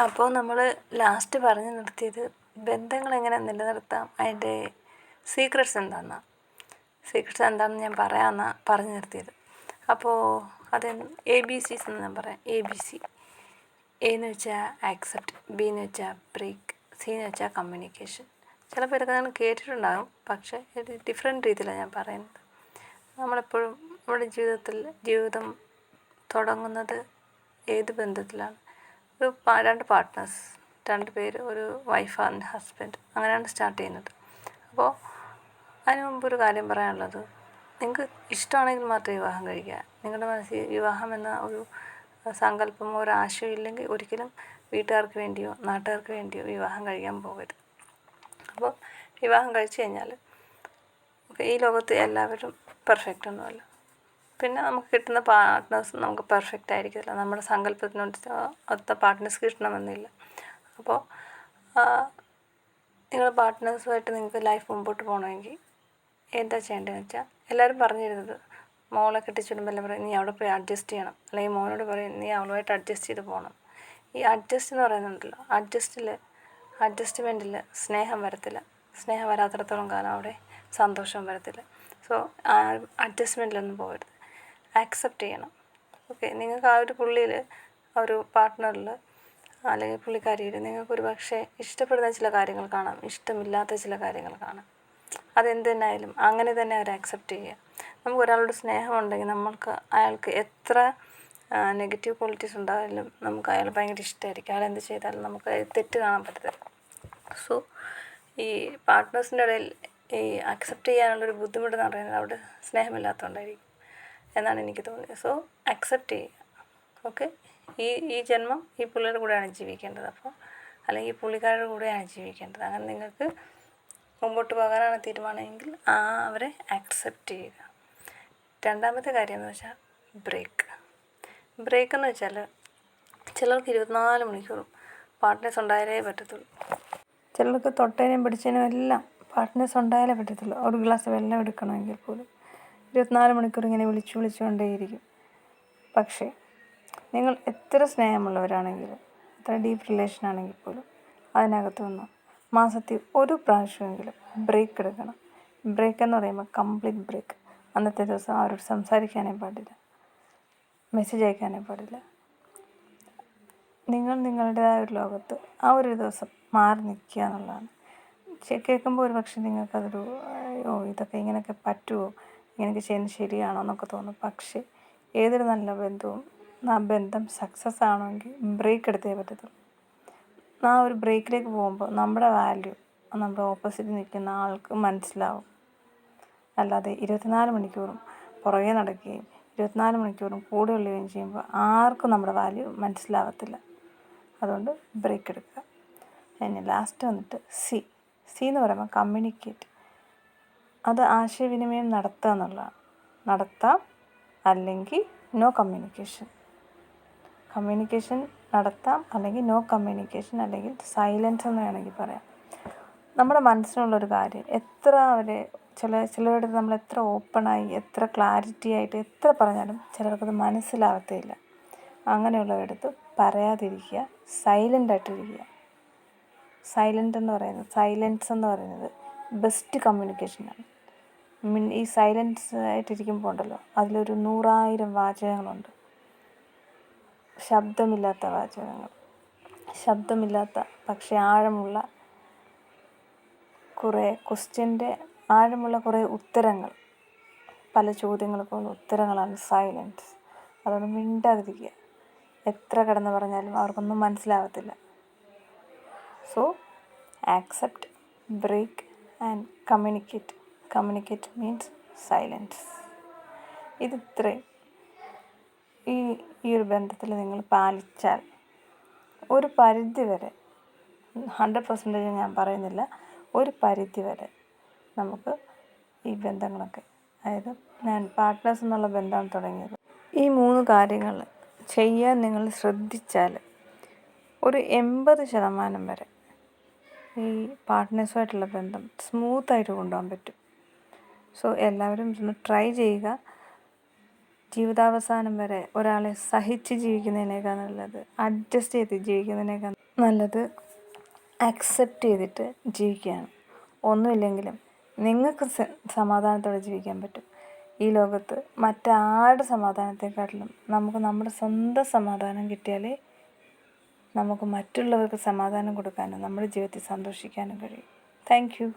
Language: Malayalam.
അപ്പോൾ നമ്മൾ ലാസ്റ്റ് പറഞ്ഞു നിർത്തിയത് ബന്ധങ്ങളെങ്ങനെ നിലനിർത്താം, അതിൻ്റെ സീക്രട്സ് എന്താണെന്നാണ്. സീക്രട്സ് എന്താണെന്ന് ഞാൻ പറയാമെന്നാണ് പറഞ്ഞു നിർത്തിയത്. അപ്പോൾ അത് ABCs എന്ന് ഞാൻ പറയാം. ABC. A എന്ന് വെച്ചാൽ ആക്സെപ്റ്റ്, B എന്ന് വെച്ചാൽ ബ്രേക്ക്, C എന്ന് വെച്ചാൽ കമ്മ്യൂണിക്കേഷൻ. ചില പേരൊക്കെ നിങ്ങൾ കേട്ടിട്ടുണ്ടാകും, പക്ഷേ ഒരു ഡിഫറെൻറ്റ് രീതിയിലാണ് ഞാൻ പറയുന്നത്. നമ്മളെപ്പോഴും നമ്മുടെ ജീവിതം തുടങ്ങുന്നത് ഏത് ബന്ധത്തിലാണ്? രണ്ട് പാർട്ട്നേഴ്സ്, 2 പേര്, ഒരു വൈഫ് ആൻഡ് ഹസ്ബൻഡ്, അങ്ങനെയാണ് സ്റ്റാർട്ട് ചെയ്യുന്നത്. അപ്പോൾ അതിന് മുമ്പ് ഒരു കാര്യം പറയാനുള്ളത്, നിങ്ങൾക്ക് ഇഷ്ടമാണെങ്കിൽ മാത്രം വിവാഹം കഴിക്കുക. നിങ്ങളുടെ മനസ്സിൽ വിവാഹം എന്ന ഒരു സങ്കല്പമോ ഒരു ആശയം ഇല്ലെങ്കിൽ ഒരിക്കലും വീട്ടുകാർക്ക് വേണ്ടിയോ നാട്ടുകാർക്ക് വേണ്ടിയോ വിവാഹം കഴിക്കാൻ പോകരുത്. അപ്പോൾ വിവാഹം കഴിച്ചു കഴിഞ്ഞാൽ ഈ ലോകത്ത് എല്ലാവരും പെർഫെക്റ്റ് ഒന്നുമല്ല. പിന്നെ നമുക്ക് കിട്ടുന്ന പാർട്ട്നേഴ്സ് നമുക്ക് പെർഫെക്റ്റ് ആയിരിക്കില്ല. നമ്മുടെ സങ്കല്പത്തിനൊത്ത പാർട്ട്നേഴ്സ് കിട്ടണമെന്നില്ല. അപ്പോൾ നിങ്ങളുടെ പാർട്ട്നേഴ്സുമായിട്ട് നിങ്ങൾക്ക് ലൈഫ് മുമ്പോട്ട് പോകണമെങ്കിൽ എന്താ ചെയ്യേണ്ടതെന്ന് വെച്ചാൽ, എല്ലാവരും പറഞ്ഞിരുന്നത് മോളെ കെട്ടിച്ചിടുമ്പോൾ എല്ലാം പറയും നീ അവിടെ പോയി അഡ്ജസ്റ്റ് ചെയ്യണം, അല്ലെങ്കിൽ മോനോട് പറയും നീ അവളുമായിട്ട് അഡ്ജസ്റ്റ് ചെയ്ത് പോകണം. ഈ അഡ്ജസ്റ്റ് എന്ന് പറയുന്നുണ്ടല്ലോ, അഡ്ജസ്റ്റ്മെൻറ്റിൽ സ്നേഹം വരത്തില്ല. സ്നേഹം വരാത്തിടത്തോളം കാലം അവിടെ സന്തോഷം വരത്തില്ല. സോ അഡ്ജസ്റ്റ്മെൻറ്റിലൊന്നും പോകരുത്, ആക്സെപ്റ്റ് ചെയ്യണം. ഓക്കെ, നിങ്ങൾക്ക് ആ ഒരു പുള്ളിയിൽ, ആ ഒരു പാർട്ട്ണറിൽ അല്ലെങ്കിൽ പുള്ളിക്കാരിയിൽ നിങ്ങൾക്കൊരു പക്ഷേ ഇഷ്ടപ്പെടുന്ന ചില കാര്യങ്ങൾ കാണാം, ഇഷ്ടമില്ലാത്ത ചില കാര്യങ്ങൾ കാണാം. അതെന്ത് തന്നെ ആയാലും അങ്ങനെ തന്നെ അവർ ആക്സെപ്റ്റ് ചെയ്യുക. നമുക്ക് ഒരാളോട് സ്നേഹമുണ്ടെങ്കിൽ നമ്മൾക്ക് അയാൾക്ക് എത്ര നെഗറ്റീവ് ക്വാളിറ്റീസ് ഉണ്ടായാലും നമുക്ക് അയാൾ ഭയങ്കര ഇഷ്ടമായിരിക്കും. അയാൾ എന്ത് ചെയ്താലും നമുക്ക് തെറ്റ് കാണാൻ പറ്റത്തില്ല. സോ ഈ പാർട്ട്നേഴ്സിൻ്റെ ഇടയിൽ ഈ അക്സെപ്റ്റ് ചെയ്യാനുള്ളൊരു ബുദ്ധിമുട്ടെന്ന് പറയുന്നത് അവിടെ സ്നേഹമില്ലാത്തതുകൊണ്ടായിരിക്കും എന്നാണ് എനിക്ക് തോന്നിയത്. സോ അക്സെപ്റ്റ് ചെയ്യുക. ഓക്കെ, ഈ ജന്മം ഈ പുള്ളിയുടെ കൂടെയാണ് ജീവിക്കേണ്ടത്, അപ്പോൾ അല്ലെങ്കിൽ ഈ പുള്ളിക്കാരുടെ കൂടെയാണ് ജീവിക്കേണ്ടത്. അങ്ങനെ നിങ്ങൾക്ക് മുമ്പോട്ട് പോകാനാണ് തീരുമാനമെങ്കിൽ അവരെ അക്സെപ്റ്റ് ചെയ്യുക. രണ്ടാമത്തെ കാര്യം എന്ന് വെച്ചാൽ ബ്രേക്ക് എന്ന് വെച്ചാൽ ചിലർക്ക് 24 മണിക്കൂറും പാർട്ട്നേഴ്സ് ഉണ്ടായാലേ പറ്റത്തുള്ളൂ. ചിലർക്ക് തൊട്ടേനും പിടിച്ചതിനും എല്ലാം പാർട്ട്നേഴ്സ് ഉണ്ടായാലേ പറ്റത്തുള്ളൂ. ഒരു ഗ്ലാസ് വെള്ളം എടുക്കണമെങ്കിൽ പോലും 24 മണിക്കൂർ ഇങ്ങനെ വിളിച്ചുകൊണ്ടേയിരിക്കും. പക്ഷേ നിങ്ങൾ എത്ര സ്നേഹമുള്ളവരാണെങ്കിലും, എത്ര ഡീപ്പ് റിലേഷൻ ആണെങ്കിൽ പോലും അതിനകത്ത് നിന്ന് മാസത്തിൽ ഒരു പ്രാവശ്യമെങ്കിലും ബ്രേക്ക് എടുക്കണം. ബ്രേക്ക് എന്ന് പറയുമ്പോൾ കംപ്ലീറ്റ് ബ്രേക്ക്. അന്നത്തെ ദിവസം അവരോട് സംസാരിക്കാനേ പാടില്ല, മെസ്സേജ് അയക്കാനേ പാടില്ല. നിങ്ങൾ നിങ്ങളുടേതായ ഒരു ലോകത്ത് ആ ഒരു ദിവസം മാറി നിൽക്കുക എന്നുള്ളതാണ്. കേൾക്കുമ്പോൾ ഒരു പക്ഷേ നിങ്ങൾക്കതൊരു ഇതൊക്കെ ഇങ്ങനെയൊക്കെ പറ്റുമോ, ഇങ്ങനെയൊക്കെ ചെയ്യുന്നത് ശരിയാണോ എന്നൊക്കെ തോന്നും. പക്ഷേ ഏതൊരു നല്ല ബന്ധവും ആ ബന്ധം സക്സസ് ആണെങ്കിൽ ബ്രേക്ക് എടുത്തേ പറ്റത്തുള്ളൂ. ആ ഒരു ബ്രേക്കിലേക്ക് പോകുമ്പോൾ നമ്മുടെ വാല്യൂ നമ്മുടെ ഓപ്പോസിറ്റ് നിൽക്കുന്ന ആൾക്ക് മനസ്സിലാവും. അല്ലാതെ 24 മണിക്കൂറും പുറകെ നടക്കുകയും 24 മണിക്കൂറും കൂടെ ഉള്ളുകയും ചെയ്യുമ്പോൾ ആർക്കും നമ്മുടെ വാല്യൂ മനസ്സിലാവത്തില്ല. അതുകൊണ്ട് ബ്രേക്ക് എടുക്കുക. പിന്നെ ലാസ്റ്റ് വന്നിട്ട് സി എന്ന് പറയുമ്പോൾ കമ്മ്യൂണിക്കേറ്റ്. അത് ആശയവിനിമയം നടത്തുക എന്നുള്ളതാണ്. നടത്താം, അല്ലെങ്കിൽ നോ കമ്മ്യൂണിക്കേഷൻ നടത്താം, അല്ലെങ്കിൽ നോ കമ്മ്യൂണിക്കേഷൻ, അല്ലെങ്കിൽ സൈലൻസ് എന്ന് വേണമെങ്കിൽ പറയാം. നമ്മുടെ മനസ്സിനുള്ളൊരു കാര്യം എത്ര ചിലരുടെ നമ്മൾ എത്ര ഓപ്പണായി, എത്ര ക്ലാരിറ്റി ആയിട്ട് എത്ര പറഞ്ഞാലും ചിലർക്കത് മനസ്സിലാവത്തില്ല. അങ്ങനെയുള്ളവരടുത്ത് പറയാതിരിക്കുക, സൈലൻ്റായിട്ടിരിക്കുക. സൈലൻസ് എന്ന് പറയുന്നത് ബെസ്റ്റ് കമ്മ്യൂണിക്കേഷനാണ്. ഈ സൈലൻസ് ആയിട്ടിരിക്കുമ്പോൾ ഉണ്ടല്ലോ, അതിലൊരു 100,000 വാചകങ്ങളുണ്ട്. ശബ്ദമില്ലാത്ത വാചകങ്ങൾ, ശബ്ദമില്ലാത്ത പക്ഷേ ആഴമുള്ള കുറേ ഉത്തരങ്ങൾ, പല ചോദ്യങ്ങൾക്കുള്ള ഉത്തരങ്ങളാണ് സൈലൻസ്. അതുകൊണ്ട് മിണ്ടാതിരിക്കുക. എത്ര കിടന്ന് പറഞ്ഞാലും അവർക്കൊന്നും മനസ്സിലാവത്തില്ല. So accept, break and communicate means silence. ഇതിത്രയും ഈ ഒരു ബന്ധത്തിൽ നിങ്ങൾ പാലിച്ചാൽ ഒരു പരിധി വരെ, 100% ഞാൻ പറയുന്നില്ല, ഒരു പരിധി വരെ നമുക്ക് ഈ ബന്ധങ്ങളൊക്കെ, അതായത് ഞാൻ പാർട്ട്നേഴ്സ് എന്നുള്ള ബന്ധമാണ് തുടങ്ങിയത്. ഈ 3 കാര്യങ്ങൾ ചെയ്യാൻ നിങ്ങൾ ശ്രദ്ധിച്ചാൽ ഒരു 80% വരെ ഈ പാർട്ട്നേഴ്സുമായിട്ടുള്ള ബന്ധം സ്മൂത്തായിട്ട് കൊണ്ടുപോകാൻ പറ്റും. സോ എല്ലാവരും ഒന്ന് ട്രൈ ചെയ്യുക. ജീവിതാവസാനം വരെ ഒരാളെ സഹിച്ച് ജീവിക്കുന്നതിനേക്കാൾ നല്ലത് അഡ്ജസ്റ്റ് ചെയ്ത് ജീവിക്കുന്നതിനേക്കാൾ നല്ലത് അക്സെപ്റ്റ് ചെയ്തിട്ട് ജീവിക്കുകയാണ്. ഒന്നുമില്ലെങ്കിലും നിങ്ങൾക്ക് സമാധാനത്തോടെ ജീവിക്കാൻ പറ്റും. ഈ ലോകത്ത് മറ്റാരുടെ സമാധാനത്തെക്കാട്ടിലും നമുക്ക് നമ്മുടെ സ്വന്തം സമാധാനം കിട്ടിയാലേ നമുക്ക് മറ്റുള്ളവർക്ക് സമാധാനം കൊടുക്കാനും നമ്മുടെ ജീവിതത്തിൽ സന്തോഷിക്കാനും കഴിയും. Thank you.